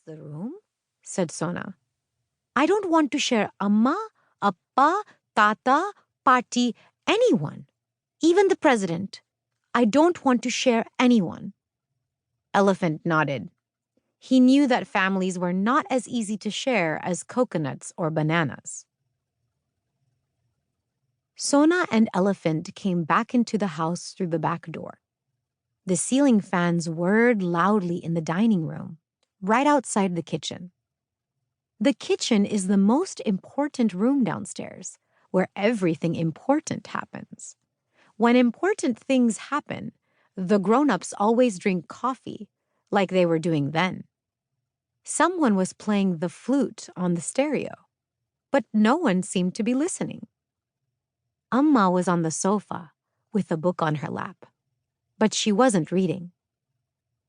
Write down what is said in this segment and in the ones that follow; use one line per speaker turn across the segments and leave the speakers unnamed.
the room, said Sona. I don't want to share Amma, Appa, Thatha, Paatti, anyone. Even the president. I don't want to share anyone. Elephant nodded. He knew that families were not as easy to share as coconuts or bananas. Sona and Elephant came back into the house through the back door. The ceiling fans whirred loudly in the dining room, right outside the kitchen. The kitchen is the most important room downstairs, where everything important happens. When important things happen, the grown-ups always drink coffee, like they were doing then. Someone was playing the flute on the stereo, but no one seemed to be listening. Amma was on the sofa, with a book on her lap, but she wasn't reading.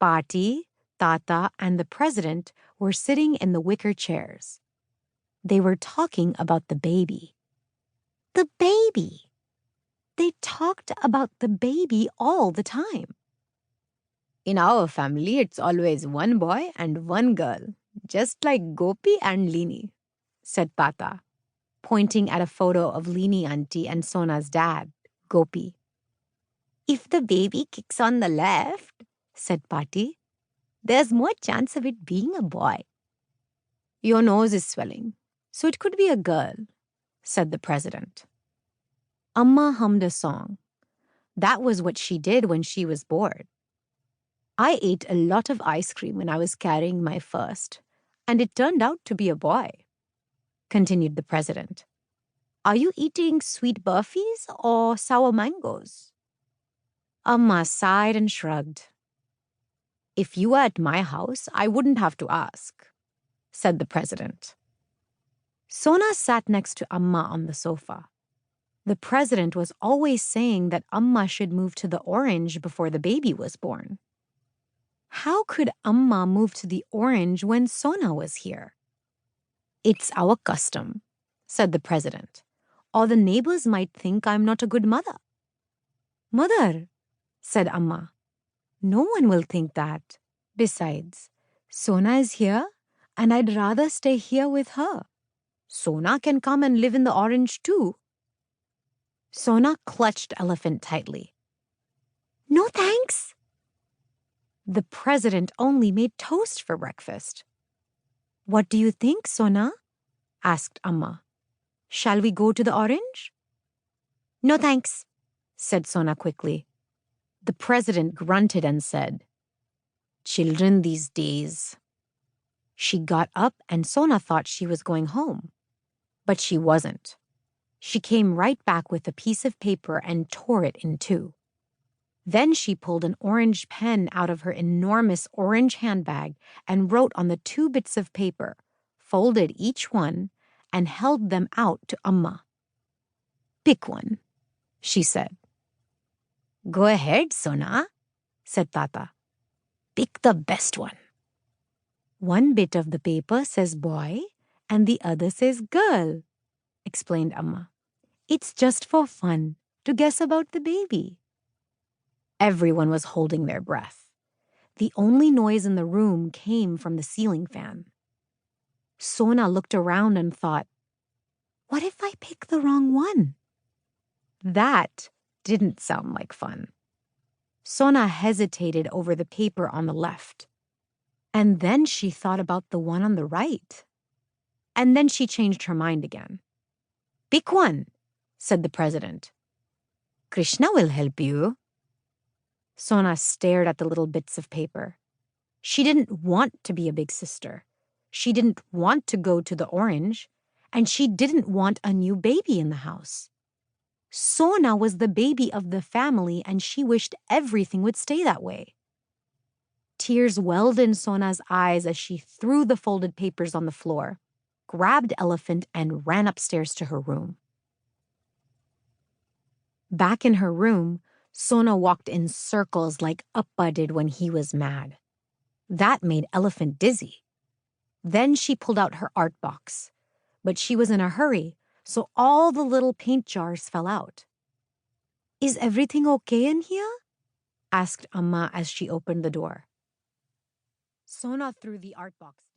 Paatti, Thatha, and the president were sitting in the wicker chairs. They were talking about the baby. The baby! They talked about the baby all the time. In our family, it's always one boy and one girl, just like Gopi and Lini, said Thatha, pointing at a photo of Lini auntie and Sona's dad, Gopi. If the baby kicks on the left, said Paatti, there's more chance of it being a boy. Your nose is swelling, so it could be a girl, said the president. Amma hummed a song. That was what she did when she was bored. I ate a lot of ice cream when I was carrying my first, and it turned out to be a boy, continued the president. Are you eating sweet burfis or sour mangoes? Amma sighed and shrugged. If you were at my house, I wouldn't have to ask, said the president. Sona sat next to Amma on the sofa. The president was always saying that Amma should move to the orange before the baby was born. How could Amma move to the orange when Sona was here? It's our custom, said the president, or the neighbors might think I'm not a good mother. Mother, said Amma, no one will think that. Besides, Sona is here, and I'd rather stay here with her. Sona can come and live in the orange too. Sona clutched Elephant tightly. No thanks. The president only made toast for breakfast. What do you think, Sona? Asked Amma. Shall we go to the orange? No thanks, said Sona quickly. The president grunted and said, Children these days. She got up and Sona thought she was going home. But she wasn't. She came right back with a piece of paper and tore it in two. Then she pulled an orange pen out of her enormous orange handbag and wrote on the 2 bits of paper, folded each one, and held them out to Amma. Pick one, she said. Go ahead, Sona, said Thatha. Pick the best one. One bit of the paper says boy and the other says girl, explained Amma. It's just for fun, to guess about the baby. Everyone was holding their breath. The only noise in the room came from the ceiling fan. Sona looked around and thought, what if I pick the wrong one? That didn't sound like fun. Sona hesitated over the paper on the left. And then she thought about the one on the right. And then she changed her mind again. Pick one, said the president. Krishna will help you. Sona stared at the little bits of paper. She didn't want to be a big sister. She didn't want to go to the orange. And she didn't want a new baby in the house. Sona was the baby of the family and she wished everything would stay that way. Tears welled in Sona's eyes as she threw the folded papers on the floor, grabbed Elephant, and ran upstairs to her room. Back in her room, Sona walked in circles like Appa did when he was mad. That made Elephant dizzy. Then she pulled out her art box, but she was in a hurry, so all the little paint jars fell out. Is everything okay in here? Asked Amma as she opened the door. Sona threw the art box